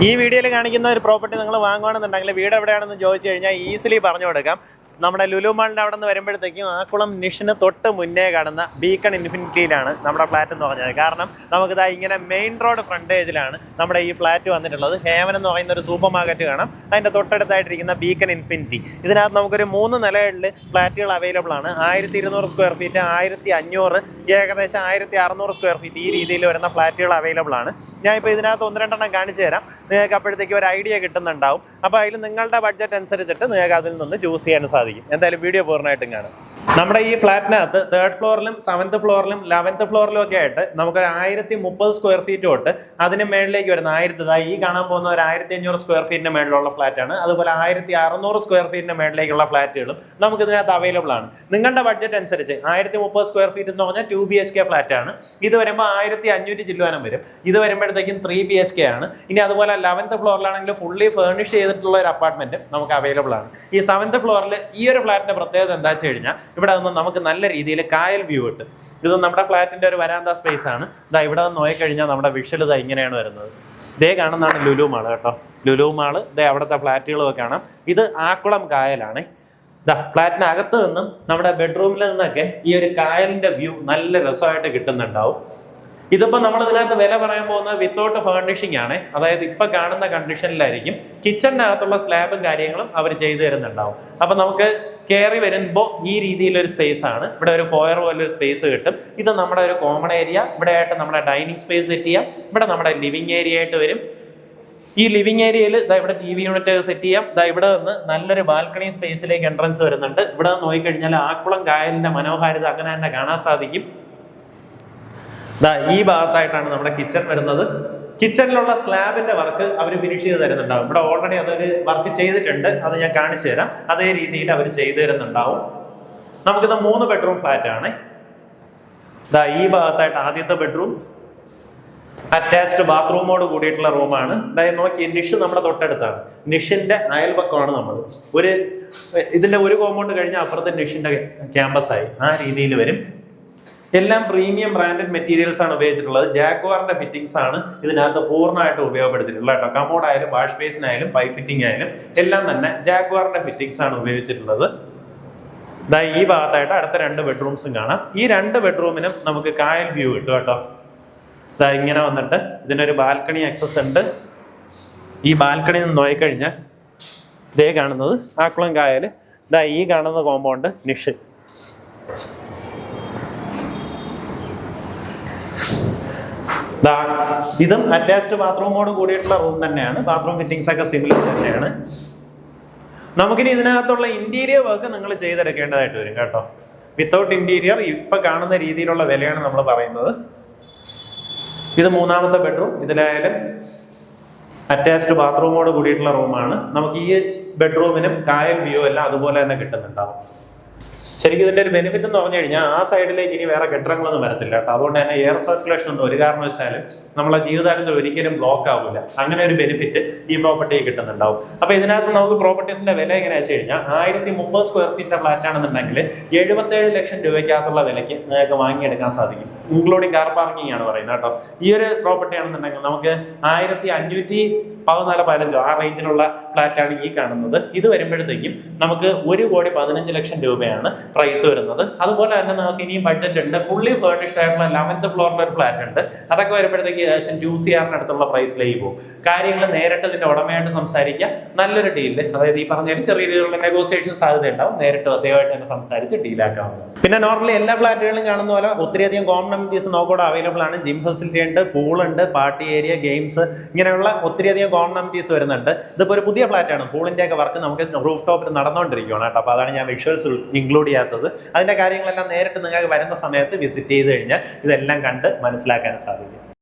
ഈ വീഡിയോയിൽ കാണിക്കുന്ന ഒരു പ്രോപ്പർട്ടി നിങ്ങൾ വാങ്ങുകയാണെന്നുണ്ടെങ്കിൽ വീട് എവിടെയാണെന്ന് ചോദിച്ചു കഴിഞ്ഞാൽ ഈസിലി പറഞ്ഞു കൊടുക്കാം. നമ്മുടെ ലുലു മാളിൻ്റെ അവിടെ നിന്ന് വരുമ്പോഴത്തേക്കും ആക്കുളം നിഷിന് തൊട്ട് മുന്നേ കാണുന്ന ബീക്കൺ ഇൻഫിനിറ്റിയിലാണ് നമ്മുടെ ഫ്ലാറ്റ് എന്ന് പറഞ്ഞത്. കാരണം നമുക്കിതാ ഇങ്ങനെ മെയിൻ റോഡ് ഫ്രണ്ടേജിലാണ് നമ്മുടെ ഈ ഫ്ലാറ്റ് വന്നിട്ടുള്ളത്. ഹേവൻ എന്ന് പറയുന്ന ഒരു സൂപ്പർ മാർക്കറ്റ് കാണാം, അതിൻ്റെ തൊട്ടടുത്തായിട്ടിരിക്കുന്ന ബീക്കൺ ഇൻഫിനിറ്റി. ഇതിനകത്ത് നമുക്കൊരു 3 നിലകളിൽ ഫ്ലാറ്റുകൾ അവൈലബിൾ ആണ്. 1200 സ്ക്വയർ ഫീറ്റ്, 1500, ഏകദേശം 1600 സ്ക്വയർ ഫീറ്റ് ഈ രീതിയിൽ വരുന്ന ഫ്ലാറ്റുകൾ അവൈലബിൾ ആണ്. ഞാനിപ്പോൾ ഇതിനകത്ത് 1-2 കാണിച്ചു തരാം. നിങ്ങൾക്ക് അപ്പോഴത്തേക്ക് ഒരു ഐഡിയ കിട്ടുന്നുണ്ടാവും. അപ്പോൾ അതിൽ നിങ്ങളുടെ ബഡ്ജറ്റ് അനുസരിച്ചിട്ട് നിങ്ങൾക്ക് അതിൽ നിന്ന് ചൂസ് ചെയ്യാൻ സാധിക്കും. എന്തായാലും വീഡിയോ പൂർണ്ണമായിട്ടും കാണും. നമ്മുടെ ഈ ഫ്ലാറ്റിനകത്ത് 3rd ഫ്ലോറിലും 7th ഫ്ലോറിലും 11th ഫ്ലോറിലും ഒക്കെ ആയിട്ട് നമുക്കൊരു 1030 സ്ക്വയർ ഫീറ്റ് തൊട്ട് അതിന് മേളിലേക്ക് വരുന്ന 1000 ഈ കാണാൻ പോകുന്ന ഒരു 1500 സ്ക്വയർ ഫീറ്റിന് മേളിലുള്ള ഫ്ലാറ്റാണ്. അതുപോലെ 1600 സ്ക്വയർ ഫീറ്റിന് മേളിലേക്കുള്ള ഫ്ലാറ്റുകളും നമുക്ക് ഇതിനകത്ത് അവൈലബിൾ ആണ്. നിങ്ങളുടെ ബഡ്ജറ്റ് അനുസരിച്ച് 1030 സ്ക്വയർ ഫീറ്റ് എന്ന് പറഞ്ഞാൽ 2 BHK ഫ്ലാറ്റ് ആണ്. ഇത് വരുമ്പോൾ 1500 ചില്ലുവാനം വരും. ഇത് വരുമ്പോഴത്തേക്കും 3 BHK ആണ്. ഇനി അതുപോലെ 11th ഫ്ലോറിലാണെങ്കിൽ ഫുള്ളി ഫേർണിഷ് ചെയ്തിട്ടുള്ള ഒരു അപ്പാർട്ട്മെന്റ് നമുക്ക് അവൈലബിൾ ആണ്. ഈ 7th ഫ്ലോറിൽ ഈ ഒരു ഫ്ലാറ്റിന്റെ പ്രത്യേകത എന്താ വെച്ച് കഴിഞ്ഞാൽ ഇവിടെ നിന്ന് നമുക്ക് നല്ല രീതിയിൽ കായൽ വ്യൂ കിട്ടും. ഇത് നമ്മുടെ ഫ്ലാറ്റിന്റെ ഒരു വരാന്ത സ്പേസ് ആണ്. ഇതാ ഇവിടെ നിന്ന് നോക്കിക്കഴിഞ്ഞാൽ നമ്മുടെ വിഷ്വൽ ഇതാ ഇങ്ങനെയാണ് വരുന്നത്. ഇതേ കാണുന്നതാണ് ലുലു മാള് കേട്ടോ. ലുലു മാള് ഇതേ അവിടുത്തെ ഫ്ലാറ്റുകളും ഒക്കെ കാണാം. ഇത് ആക്കുളം കായലാണ്. ഇതാ ഫ്ലാറ്റിനകത്ത് നിന്നും നമ്മുടെ ബെഡ്റൂമിൽ നിന്നൊക്കെ ഈ ഒരു കായലിന്റെ വ്യൂ നല്ല രസമായിട്ട് കിട്ടുന്നുണ്ടാവും. ഇതിപ്പോൾ നമ്മൾ ഇതിനകത്ത് വില പറയാൻ പോകുന്നത് വിത്തൗട്ട് ഫേർണിഷിംഗ് ആണ്. അതായത് ഇപ്പൊ കാണുന്ന കണ്ടീഷനിലായിരിക്കും. കിച്ചണിനകത്തുള്ള സ്ലാബും കാര്യങ്ങളും അവർ ചെയ്തു തരുന്നുണ്ടാവും. അപ്പൊ നമുക്ക് കയറി വരുമ്പോൾ ഈ രീതിയിലൊരു സ്പേസ് ആണ്. ഇവിടെ ഒരു ഫോയർ പോലൊരു സ്പേസ് കിട്ടും. ഇത് നമ്മുടെ ഒരു കോമൺ ഏരിയ. ഇവിടെ ആയിട്ട് നമ്മുടെ ഡൈനിങ് സ്പേസ് സെറ്റ് ചെയ്യാം. ഇവിടെ നമ്മുടെ ലിവിങ് ഏരിയ ആയിട്ട് വരും. ഈ ലിവിങ് ഏരിയയിൽ ഇവിടെ TV യൂണിറ്റ് സെറ്റ് ചെയ്യാം. ഇവിടെ നിന്ന് നല്ലൊരു ബാൽക്കണി സ്പേസിലേക്ക് എൻട്രൻസ് വരുന്നുണ്ട്. ഇവിടെ നിന്ന് നോക്കിക്കഴിഞ്ഞാൽ ആക്കുളം കായലിന്റെ മനോഹാരിത അങ്ങനെ തന്നെ കാണാൻ സാധിക്കും. ഈ ഭാഗത്തായിട്ടാണ് നമ്മുടെ കിച്ചൺ വരുന്നത്. കിച്ചണിലുള്ള സ്ലാബിന്റെ വർക്ക് അവർ ഫിനിഷ് ചെയ്ത് തരുന്നുണ്ടാവും. ഇവിടെ ഓൾറെഡി അതൊരു വർക്ക് ചെയ്തിട്ടുണ്ട്, അത് ഞാൻ കാണിച്ചു തരാം. അതേ രീതിയിൽ അവർ ചെയ്തു തരുന്നുണ്ടാവും. നമുക്കിത് 3 ബെഡ്റൂം ഫ്ലാറ്റ് ആണ്. ഈ ഭാഗത്തായിട്ട് ആദ്യത്തെ ബെഡ്റൂം, അറ്റാച്ച്ഡ് ബാത്റൂമോട് കൂടിയിട്ടുള്ള റൂമാണ്. അതായത് നോക്കി നിഷ് നമ്മുടെ തൊട്ടടുത്താണ്. നിഷിന്റെ അയൽപക്കമാണ് നമ്മൾ. ഇതിന്റെ ഒരു കോമ്പൗണ്ട് കഴിഞ്ഞാൽ അപ്പുറത്തെ നിഷിന്റെ ക്യാമ്പസ് ആയി ആ രീതിയിൽ വരും. എല്ലാം പ്രീമിയം ബ്രാൻഡഡ് മെറ്റീരിയൽസ് ആണ് ഉപയോഗിച്ചിട്ടുള്ളത്. ജാഗ്വാറിന്റെ ഫിറ്റിംഗ്സ് ആണ് ഇതിനകത്ത് പൂർണ്ണമായിട്ട് ഉപയോഗപ്പെടുത്തിയിട്ടുള്ളത് കേട്ടോ. കമോഡ് ആയാലും വാഷ് ബേസിനായാലും പൈപ്പ് ഫിറ്റിംഗ് ആയാലും എല്ലാം തന്നെ ജാഗ്വാറിന്റെ ഫിറ്റിംഗ്സ് ആണ് ഉപയോഗിച്ചിട്ടുള്ളത്. ഈ ഭാഗത്തായിട്ട് അടുത്ത 2 ബെഡ്റൂംസും കാണാം. ഈ 2 ബെഡ്റൂമിനും നമുക്ക് കായൽ വ്യൂ കിട്ടും കേട്ടോ. ഇങ്ങനെ വന്നിട്ട് ഇതിനൊരു ബാൽക്കണി ആക്സസ് ഉണ്ട്. ഈ ബാൽക്കണി നിന്ന് നോക്കിക്കഴിഞ്ഞാൽ ഇതേ കാണുന്നത് ആക്കുളം കായൽ. ഈ കാണുന്ന കോമ്പൗണ്ട് നിഷ്. ഇതും അറ്റാച്ച്ഡ് ബാത്റൂമോട് കൂടിയിട്ടുള്ള റൂം തന്നെയാണ്. ബാത്റൂം ഫിറ്റിംഗ്സ് ഒക്കെ സിമിലർ തന്നെയാണ്. നമുക്കിനി ഇതിനകത്തുള്ള ഇന്റീരിയർ വർക്ക് നിങ്ങൾ ചെയ്തെടുക്കേണ്ടതായിട്ട് വരും കേട്ടോ. വിത്തൗട്ട് ഇന്റീരിയർ ഇപ്പൊ കാണുന്ന രീതിയിലുള്ള വിലയാണ് നമ്മൾ പറയുന്നത്. ഇത് 3ാമത്തെ ബെഡ്റൂം. ഇതിലായാലും അറ്റാച്ച്ഡ് ബാത്റൂമോട് കൂടിയിട്ടുള്ള റൂമാണ്. നമുക്ക് ഈ ബെഡ്റൂമിനും കായൽ വ്യൂ എല്ലാം അതുപോലെ തന്നെ കിട്ടുന്നുണ്ടാവും. ശരിക്കും ഇതിന്റെ ഒരു ബെനിഫിറ്റ് എന്ന് പറഞ്ഞു കഴിഞ്ഞാൽ ആ സൈഡിലേക്ക് ഇനി വേറെ കെട്ടിടങ്ങളൊന്നും വരത്തില്ല കേട്ടോ. അതുകൊണ്ട് തന്നെ എയർ സർക്കുലേഷൻ ഒന്നും ഒരു കാരണവശാലും നമ്മളെ ജീവിതകാലത്തിൽ ഒരിക്കലും ബ്ലോക്ക് ആവില്ല. അങ്ങനെ ഒരു ബെനിഫിറ്റ് ഈ പ്രോപ്പർട്ടിയിൽ കിട്ടുന്നുണ്ടാവും. അപ്പൊ ഇതിനകത്ത് നമുക്ക് പ്രോപ്പർട്ടീസിന്റെ വില എങ്ങനെയാ വെച്ച് കഴിഞ്ഞാൽ 1030 സ്ക്വയർ ഫീറ്റിന്റെ ഫ്ലാറ്റ് ആണെന്നുണ്ടെങ്കിൽ 77 ലക്ഷം രൂപയ്ക്കകത്തുള്ള വിലയ്ക്ക് നിങ്ങൾക്ക് വാങ്ങിയെടുക്കാൻ സാധിക്കും. ഇൻക്ലൂഡിങ് കാർ പാർക്കിംഗ് ആണ് പറയുന്നത് കേട്ടോ. ഈ ഒരു പ്രോപ്പർട്ടി ആണെന്നുണ്ടെങ്കിൽ നമുക്ക് 1514-15 ആ റേഞ്ചിലുള്ള ഫ്ലാറ്റാണ് ഈ കാണുന്നത്. ഇത് വരുമ്പോഴത്തേക്കും നമുക്ക് 1,15 ലക്ഷം രൂപയാണ് പ്രൈസ് വരുന്നത്. അതുപോലെ തന്നെ നമുക്ക് ഇനിയും ബഡ്ജറ്റ് ഉണ്ട്. ഫുള്ളി ഫേർണിഷ്ഡ് ആയിട്ടുള്ള 11th ഫ്ലോറിൽ ഒരു ഫ്ലാറ്റ് ഉണ്ട്. അതൊക്കെ വരുമ്പോഴത്തേക്ക് ഏകദേശം 2 CR അടുത്തുള്ള പ്രൈസിലേക്ക് പോകും. കാര്യങ്ങൾ നേരിട്ട് ഇതിന്റെ ഉടമയായിട്ട് സംസാരിക്കുക. നല്ലൊരു ഡീല്, അതായത് ഈ പറഞ്ഞ ചെറിയ രീതിയിലുള്ള നെഗോസിയേഷൻ സാധ്യത ഉണ്ടാവും. നേരിട്ട് അദ്ദേഹമായിട്ട് തന്നെ സംസാരിച്ച് ഡീലാക്കാവുന്നത്. പിന്നെ നോർമലി എല്ലാ ഫ്ലാറ്റുകളിലും കാണുന്ന പോലെ ഒത്തിരിയധികം കോമൺ അമ്യൂണിറ്റീസ് നമുക്കിവിടെ അവൈലബിൾ ആണ്. ജിം ഫെസിലിറ്റി ഉണ്ട്, പൂളുണ്ട്, പാർട്ടി ഏരിയ, ഗെയിംസ്, ഇങ്ങനെയുള്ള ഒത്തിരിയധികം കോമൺ അമ്യൂണിറ്റീസ് വരുന്നുണ്ട്. ഇതിപ്പോൾ ഒരു പുതിയ ഫ്ലാറ്റാണ്. പൂളിന്റെ ഒക്കെ വർക്ക് നമുക്ക് റൂഫ് ടോപ്പിൽ നടന്നുകൊണ്ടിരിക്കുകയാണ് കേട്ടോ. അപ്പോൾ അതാണ് ഞാൻ വിഷ്വൽസ് ഇൻക്ലൂഡ് ചെയ്യാത്തത്. അതിന്റെ കാര്യങ്ങളെല്ലാം നേരിട്ട് നിങ്ങൾക്ക് വരുന്ന സമയത്ത് വിസിറ്റ് ചെയ്ത് കഴിഞ്ഞാൽ ഇതെല്ലാം കണ്ട് മനസ്സിലാക്കാൻ സാധിക്കും.